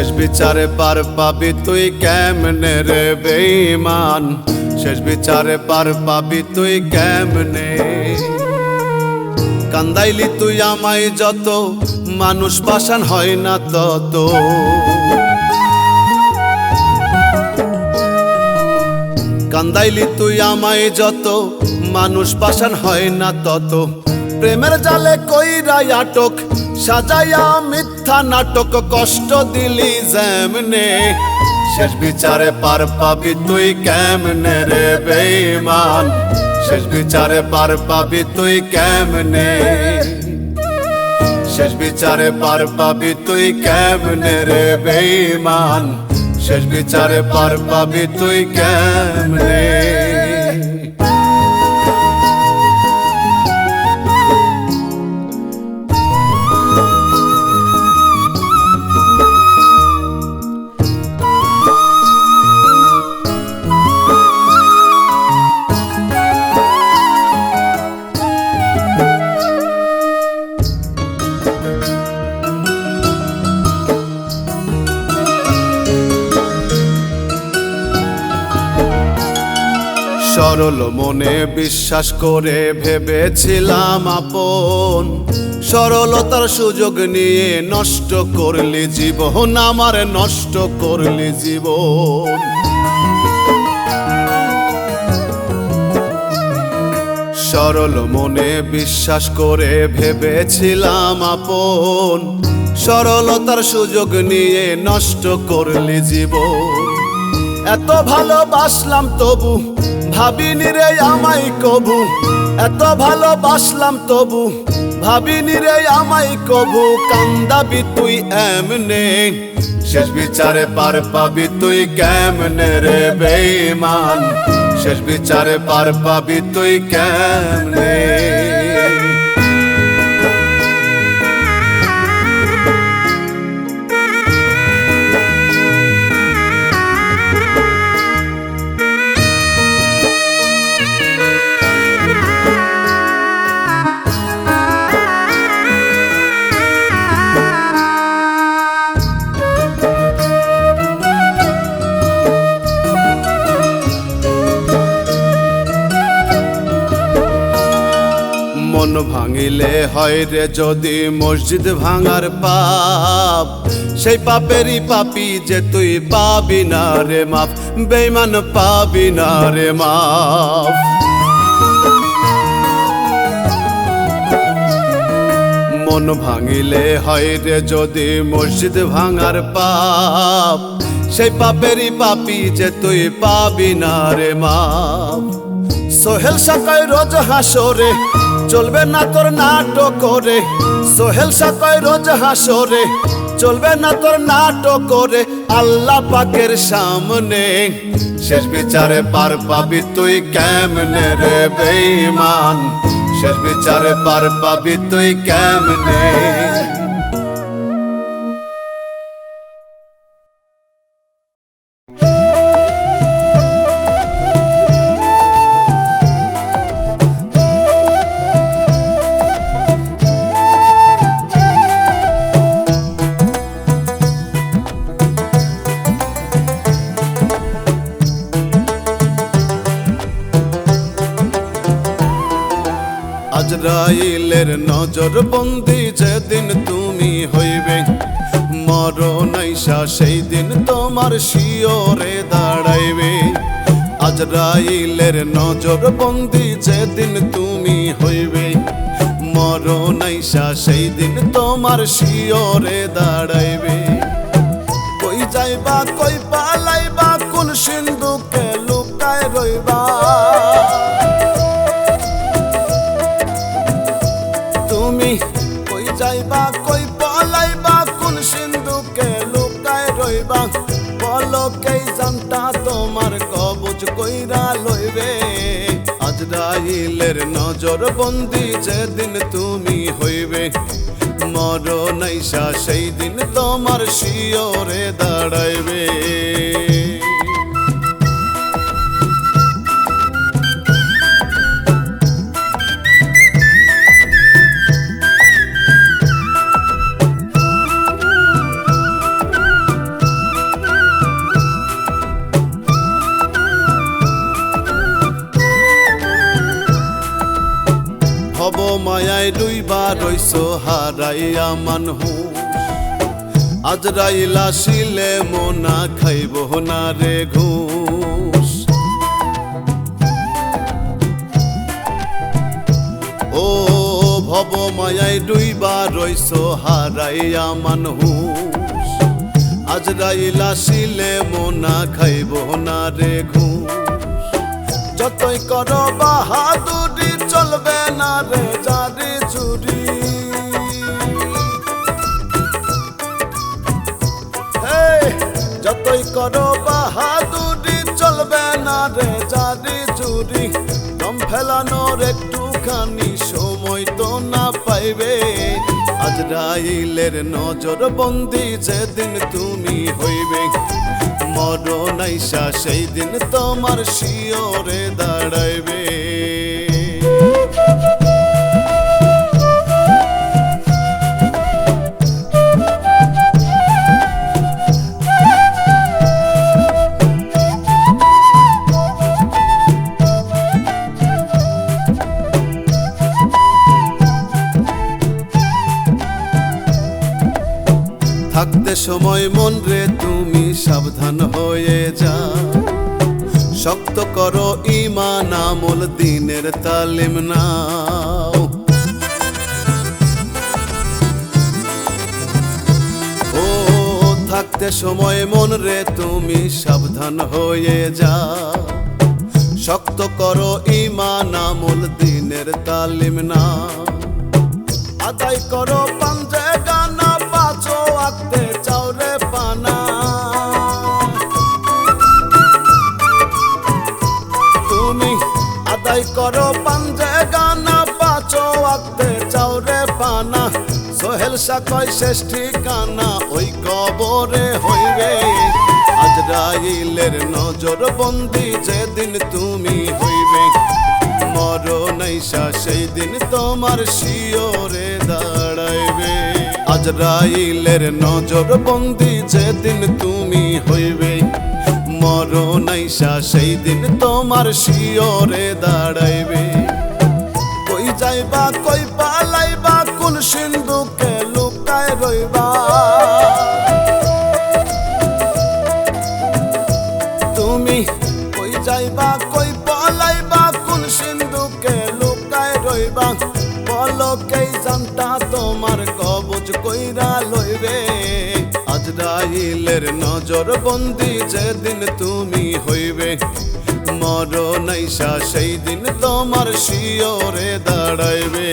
শেষ বিচারে পার পাবি তুই কেমনে রে বেঈমান, শেষ বিচারে পার পাবি তুই কেমনে। কান্দাইলি তুই আমায় যত, মানুষ পাষাণ হয় না তত। কান্দাইলি তুই আমায় যত, মানুষ পাষাণ হয় না তত। প্রেমের জালে কইরা আটক, সাজাইয়া মিথ্যা নাটক, কষ্ট দিলি যেমনে। শেষ বিচারে পার পাবি তুই কেমনে রে বেঈমান, শেষ বিচারে পার পাবি তুই কেমনে। শেষ বিচারে পার পাবি তুই কেমনে রে বেঈমান, শেষ বিচারে পার পাবি তুই কেমনে। সরল মনে বিশ্বাস করে ভেবেছিলাম আপন, সরলতার সুযোগ নিয়ে নষ্ট করলি জীবন, আমার নষ্ট করলি জীবন। সরল মনে বিশ্বাস করে ভেবেছিলাম আপন, সরলতার সুযোগ নিয়ে নষ্ট করলি জীবন। এত ভালোবাসলাম তবু ভাবিনি রে আমায় কবু, এত ভালোবাসলাম তবু ভাবিনি রে আমায় কবু। কান্দাবি তুই এমনে, শেষ বিচারে পার পাবি তুই কেমনে রে বেঈমান, শেষ বিচারে পার পাবি তুই কেমনে। মন ভাঙিলে হয় রে যদি মসজিদ ভাঙার পাপ, সেই পাপেরই পাপি যে তুই পাবি না রে মাপ, বেঈমান পাবি না রে মাপ। মন ভাঙিলে হয় রে যদি মসজিদ ভাঙার পাপ, সেই পাপেরই পাপি যে তুই পাবি না রে মাপ। সোহেল সাকায় রোজ হাসরে, চলবে না তোর নাটক করে। সোহেল সাকায় রোজ হাসরে, চলবে না তোর নাটক করে। আল্লাহ পাকের সামনে শেষ বিচারে পার পাবি তুই কেমনে রে বেঈমান, শেষ বিচারে পার পাবি তুই কেমনে। আজরাইলের নজর বন্দি যেদিন তুমি হইবে, মরণ আইসা সেই দিন তোমার শিয়রে দাঁড়াইবে। আজরাইলের নজর বন্দি যেদিন তুমি হইবে, মরণ আইসা সেই দিন তোমার শিয়রে দাঁড়াইবে। কই যাইবা কই পালাইবা, কোন সিন্ধুকে লুকায় রইবা। তুমি কই যাইবা কই পলাইবা, কোন সিন্ধুকে লুকায় রইবা। পলকেই জানতা তোমার কবজ কইরা লইবে। আজরাইলের নজর বন্দি যেদিন তুমি হইবে, মরণ আইসা সেই দিন তোমার শিয়রে দাঁড়াইবে। ভব মায়ায় ডুইবা রইছো হারাইয়া মানুষ আজরাইল আসিলে মোনা খাইব না রে ঘুষ ও ভব মায়ায় ডুইবা রইছো হারাইয়া মানুষ আজরাইল আসিলে মোনা খাইব না রে ঘুষ যতই করো বাহাদুরি চলবে না রে জারি চুরি যতই করো বাহাদুরি চলবে না রে জারি চুরি দম ফেলানোর একটুখানি সময় তো না পাইবে আজরাইলের নজর বন্দি যেদিন তুমি হইবে মরণ আইসা সেই দিন তোমার শিয়রে দাঁড়াইবে থাকতে সময় মন রে তুমি সাবধান হয়ে যা শক্ত করো ঈমান আমল দিনের তালিম নাও ও থাকতে সময় মন রে তুমি সাবধান হয়ে যা শক্ত করো ঈমান আমল দিনের তালিম নাও আদায় করো পাঞ্জে গানা পাঁচো আঁকতে চাও রে পানা তুমি আদায় করো পাঞ্জে গানা পাঁচো আঁকতে চাও রে পানা সোহেল সাকয় শেষ ঠিকানা ওই কবরে হইবে আজরাইলের নজর বন্দি যেদিন তুমি হইবে মরণ আইসা সেই দিন তোমার শিয়রে দাঁড়াইবে আজরাইলের নজর বন্দি যেদিন তুমি হইবে মরণ আইসা সেই দিন তোমার শিয়রে দাঁড়াইবে কই যাইবা কই পালাইবা কোন সিন্ধুকে লুকায় রইবা তুমি কই যাইবা কই পালাইবা কোন সিন্ধুকে লুকায় রইবা পলকেই জানতা তোমার কবজ কইরা লইবে আজরাইলের নজর বন্দি যেদিন তুমি হইবে মরণ আইসা সেই দিন তোমার শিয়রে দাঁড়াইবে।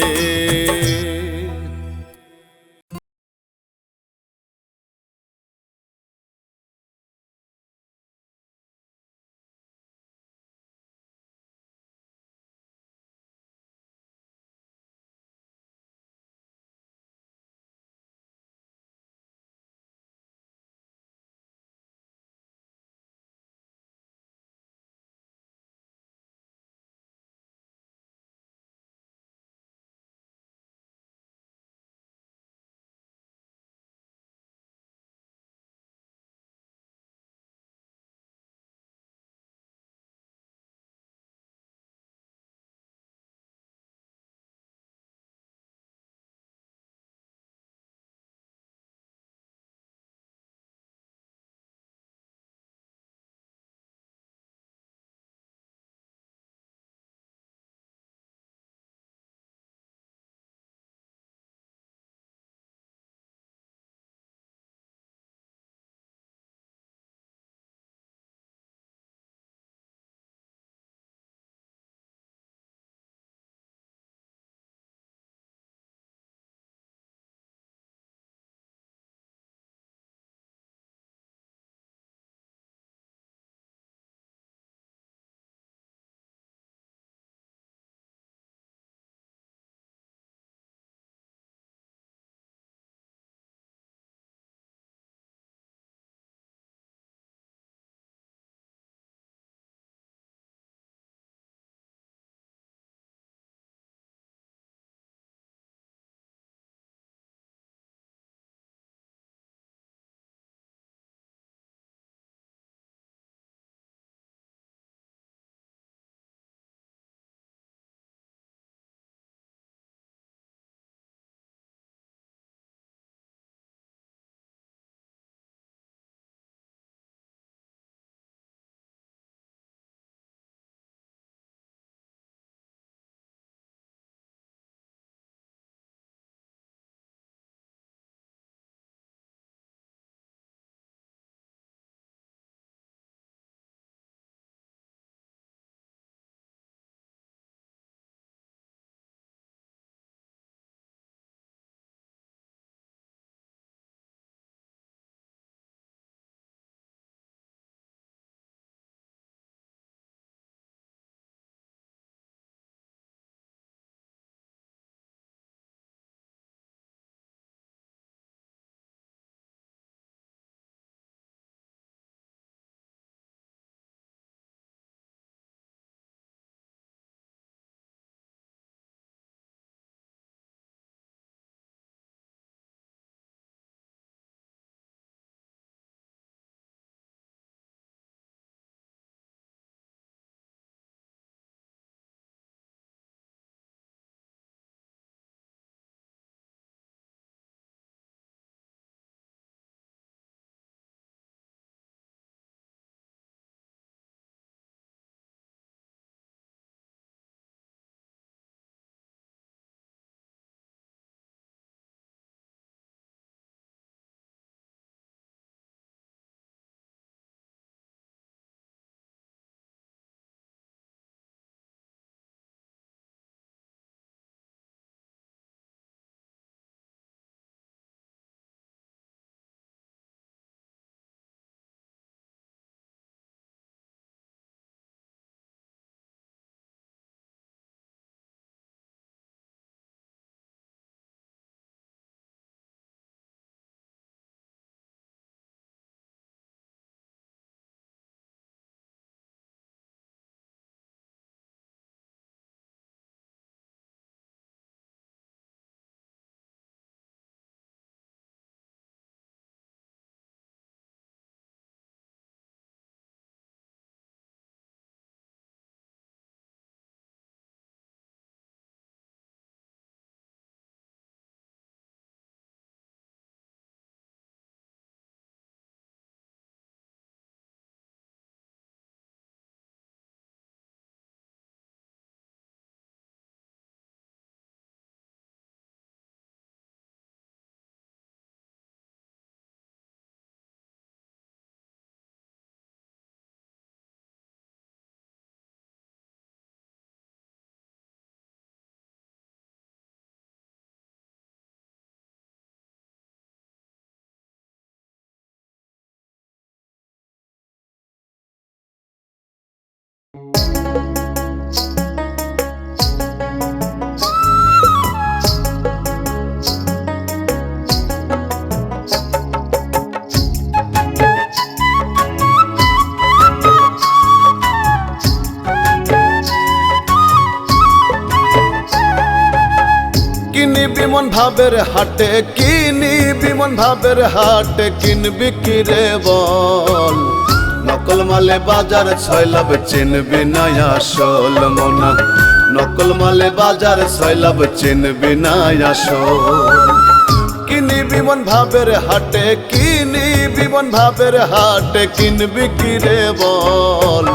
কিনিবি মন ভাবের হাটে, কিনিবি মন ভাবের হাটে, কিনবি কি রে বল? নকল মালে বাজার ছয়লাভ, চিনবি না আসল মোনা। নকল মালে বাজার ছয়লাভ, চিনবি না আসল। কিনিবি মন ভাবের হাটে, কিনিবি মন ভাবের হাটে, কিনবি কি রে বল?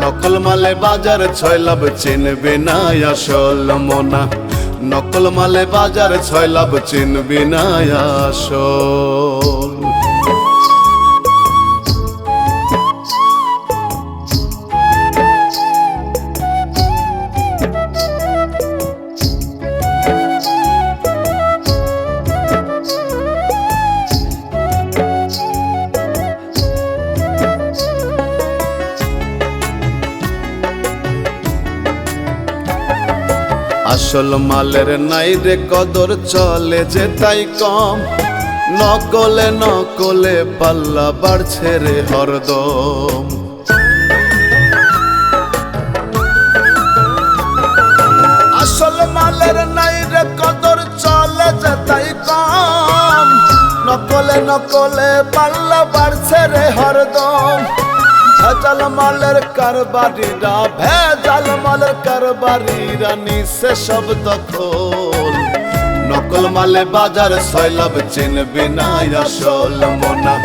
নকল মালে বাজার ছয়লাভ, চিনবি না আসল মোনা। নকল মালে বাজার ছয়লাভ, চিনবি না আসল। আসল মালের নাই রে কদর, চলে যে তাই কম। নকলে নকলে পাল্লা বাড়ছে রে হরদম। আসল মালের নাই রে কদর, চলে যে তাই কম। নকলে নকলে পাল্লা বাড়ছে রে হরদম। ভেজাল মালের কারবারিরা, ভেজাল মালের কারবারিরা নিছে সব দখল। নকল মালে বাজার ছয়লাভ, চিনবি না আসল মোনা।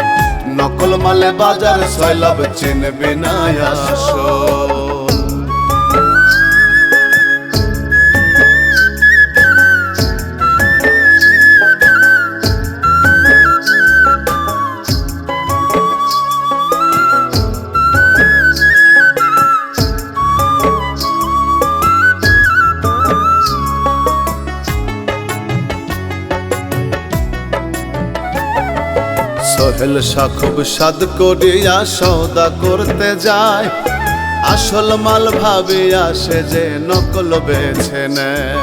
নকল মালে বাজার ছয়লাভ, চিনবি না আসল। সোহেল শাহ খুব সাদ করিয়া সওদা করতে যায়। আসল মাল ভাবিয়া সে যে নকল বেছে নেয়।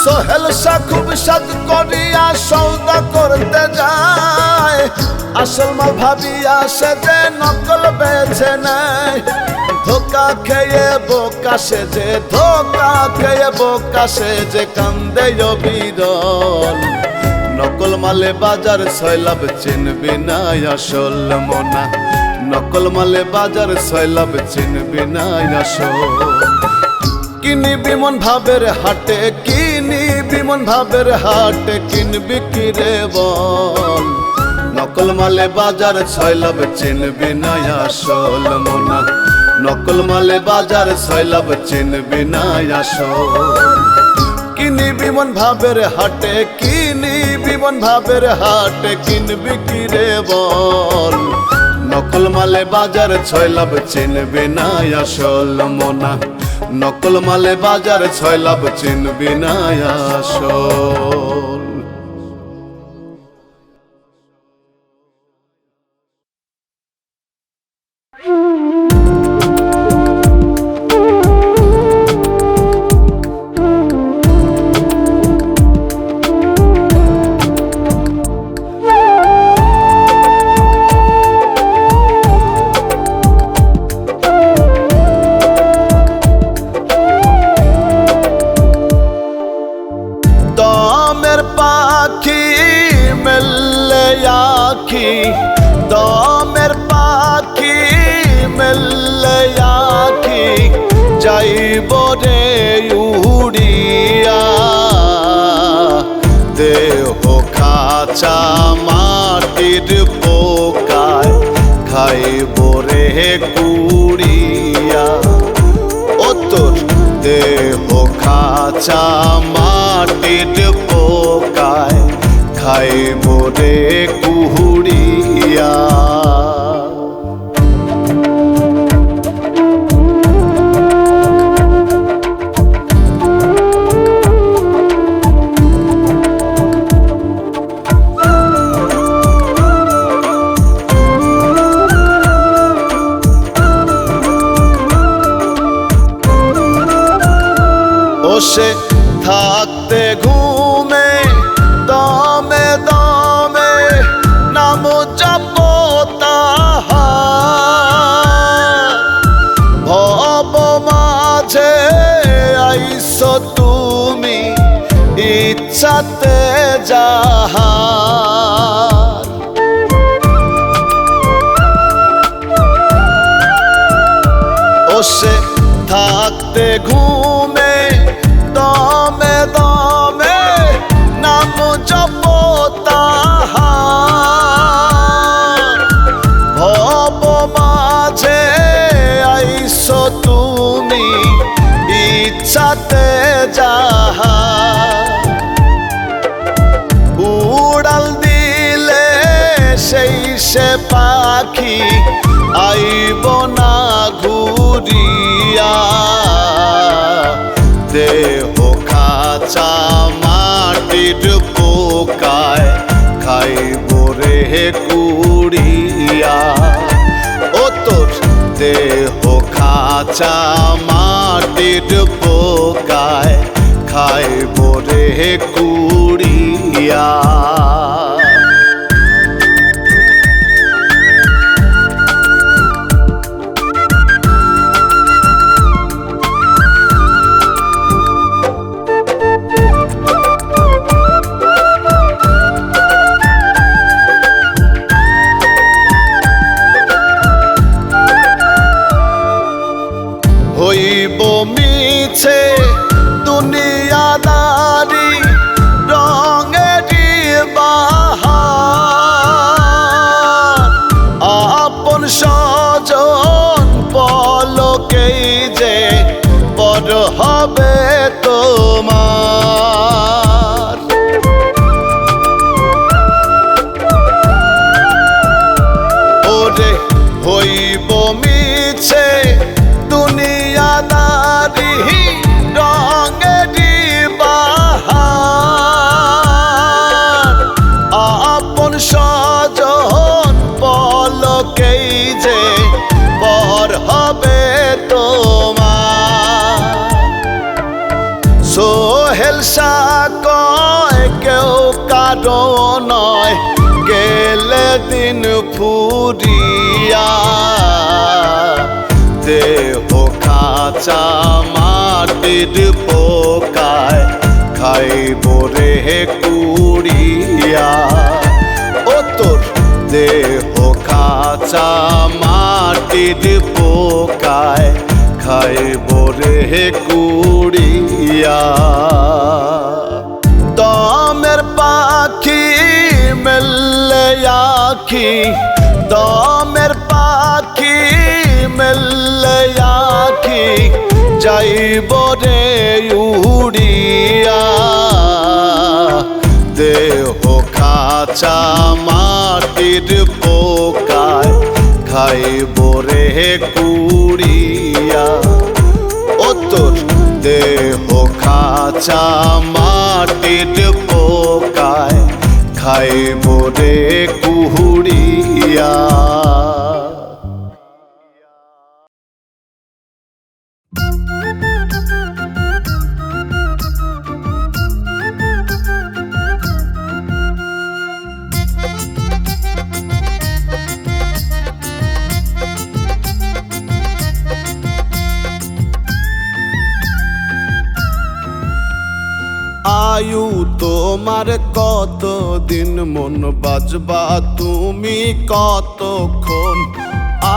সোহেল শাহ খুব সাদ করিয়া সওদা করতে যায়। আসল মাল ভাবিয়া সে যে নকল বেছে নেয়। ধোকা খেয়ে বোকা সে যে, ধোকা খেয়ে বোকা সে যে কান্দে বিরল। নকল মালে বাজার ছয়লাভ, চিনবি না আসল মোনা। নকল মালে বাজার ছয়লাভ, চিনবি না আসল। কিনিবি মন ভাবের হাটে, কিনিবি মন ভাবের হাটে, কিনবি কি রে বল? নকল মালে বাজার ছয়লাভ, চিনবি না আসল মোনা। নকল মালে বাজার ছয়লাভ, চিনবি না আসল। কিনিবি মন ভাবের হাটে, কিনিবি মন ভাবের হাটে, কিনবি কি রে বল? নকল মালে বাজার ছয়লাভ, চিনবি না আসল মোনা। নকল মালে বাজার ছয়লাভ, চিনবি না আসল। দমের পাখি মেললে আখি, যাইব রে উড়িয়া। দেহ খাঁচা মাটির পোকায়, খাইব রে কুড়িয়া। ও তোর দেহ খাঁচা মাটির পোকায়, খাইব রে কুড়িয়া। বসে থাকতে ঘুমে দমে দমে নাম জপো তাহার, ভব আইছো তুমি ইচ্ছাতে যাহার। ও সে থাকতে ঘুমে দমে দমে নাম জপ তাহার। ভব মাঝে আইছো তুমি ইচ্ছাতে যাহার। উড়াল দিলে সেই সে পাখি আইব না ঘুরিয়া। দেহ খাঁচা মাটির পোকায় খাইব রে কুড়িয়া। ও তোর দেহ খাঁচা মাটির পোকায় খাইব রে কুড়িয়া। হইব মিছে দুনিয়াদারি রঙেরি বাহার। আপন স্বজন পলকেই যে পর হবে তোমার। ওরে হইব মিছে দুনিয়াদারি রঙেরি বাহার। আপন স্বজন পলকেই যে পর হবে তোমার। সোহেল শাহ কয় কেউ কারো নয় গেলে দিন ফুরিয়া। দেহ খাঁচা মাটির পোকায় খাইব রে কুড়িয়া। ও তোর দেহ খাঁচা মাটির পোকায় খাইব রে কুড়িয়া। দমের পাখি মেললে আখি দমের পাখি মেললে আখি যাইব রে উড়িয়া। দেহ খাঁচা মাটির পোকায় খাইব রে কুড়িয়া। ও তোর দেহ খাঁচা মাটির পোকায় খাইব রে কুড়িয়া। আয়ু তোমার কতদিন মন বাজবা তুমি কতক্ষণ।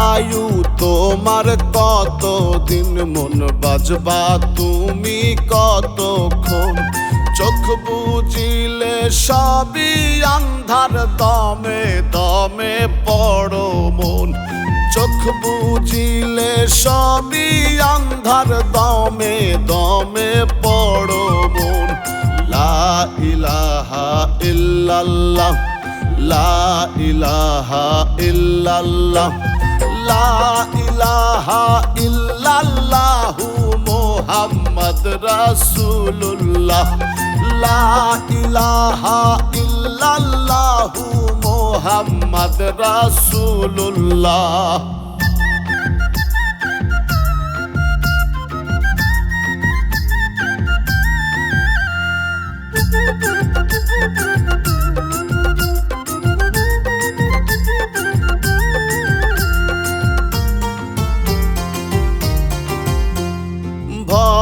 আয়ু তোমার কতদিন মন বাজবা তুমি কতক্ষণ। চোখ বুঝিলে সবই আন্ধার দমে দমে পড়ো মন। চোখ বুঝিলে সবই আন্ধার দমে দমে পড়ো মন। লা ইলাহা ইল্লাল্লাহ লা ইলাহা ইল্লাল্লাহ লা ইলাহা ইল্লাল্লাহু মুহাম্মদ রাসূলুল্লাহ। লা ইলাহা ইল্লাল্লাহু মুহাম্মদ রাসূলুল্লাহ।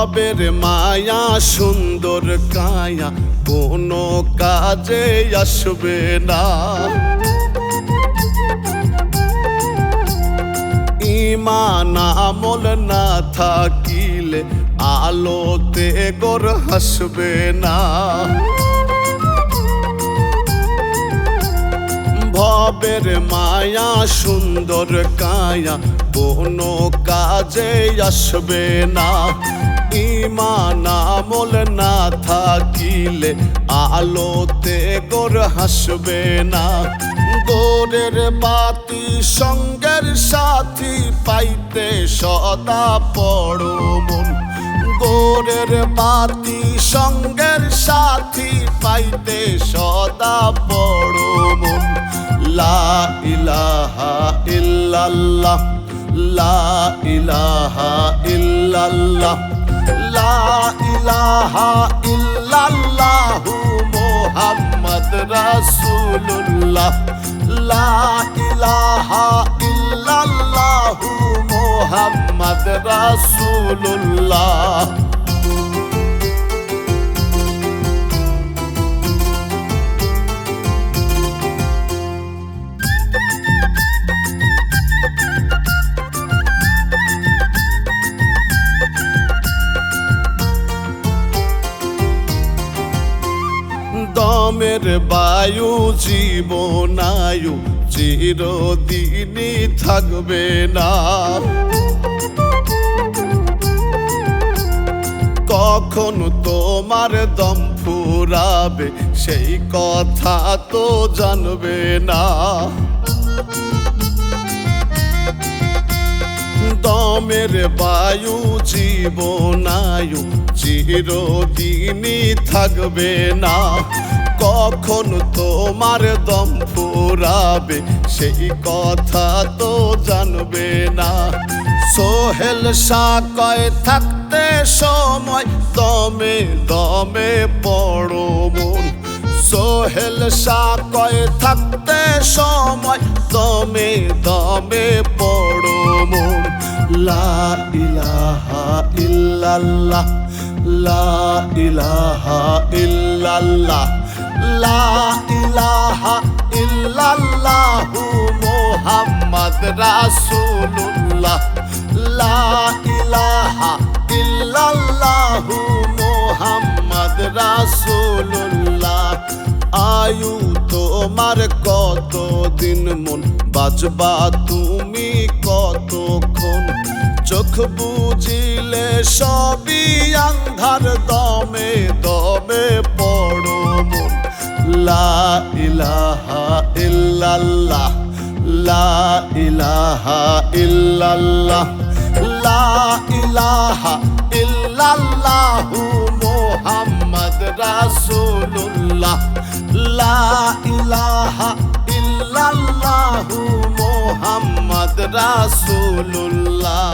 ভবের মায়া সুন্দর কায়া কোনো কাজে আসবে না। ঈমান আমল না থাকিলে আলোতে গোর হাসবে না। ভবের মায়া সুন্দর কায়া কোনো কাজে আসবে না। ঈমান আমল না থাকিলে আলোতে গোর হাসবে না। গোরের বাতি সঙ্গের সাথী পাইতে সদা পড়ো মন। গোরের বাতি সঙ্গের সাথী পাইতে সদা পড়ো মন। লা ইলাহা ইল্লাল্লাহ, লা ইলাহা ইল্লাল্লাহ, লা ইলাহা ইল্লাল্লাহু মুহাম্মদ রাসূলুল্লাহ, লা ইলাহা ইল্লাল্লাহু মুহাম্মদ রাসূলুল্লাহ। দমের বায়ু জীবনায়ু চিরদিনই থাকবে না। কখন তোমার দম ফুরাবে সেই কথা তো জানবে না। দমের বায়ু জীবনায়ু চিরদিনই থাকবে না। কখন তোমার দম ফুরাবে সেই কথা তো জানবে না। সোহেল সাকয় থাকতে সময় দমে দমে পড়ো মন। সোহেল সাকয় থাকতে সময় দমে দমে পড়ো মন। লা ইলাহা ইল্লাল্লাহ, লা ইলাহা ইল্লাল্লাহ, লা ইলাহা ইল্লাল্লাহু মুহাম্মদ রাসূলুল্লাহ, লা ইলাহা ইল্লাল্লাহু মুহাম্মদ রাসূলুল্লাহ। আয়ু তোমার কতদিন মন, বাঁচবা তুমি কতক্ষণ। চোখ বুঝিলে সবই আন্ধার, দমে দমে পড়ো মন। লা ইলাহা ইল্লাল্লাহ, লা ইলাহা ইল্লাল্লাহ, লা ইলাহা ইল্লাল্লাহু মুহাম্মদ রাসূলুল্লাহ, লা ইলাহা ইল্লাল্লাহু মুহাম্মদ রাসূলুল্লাহ।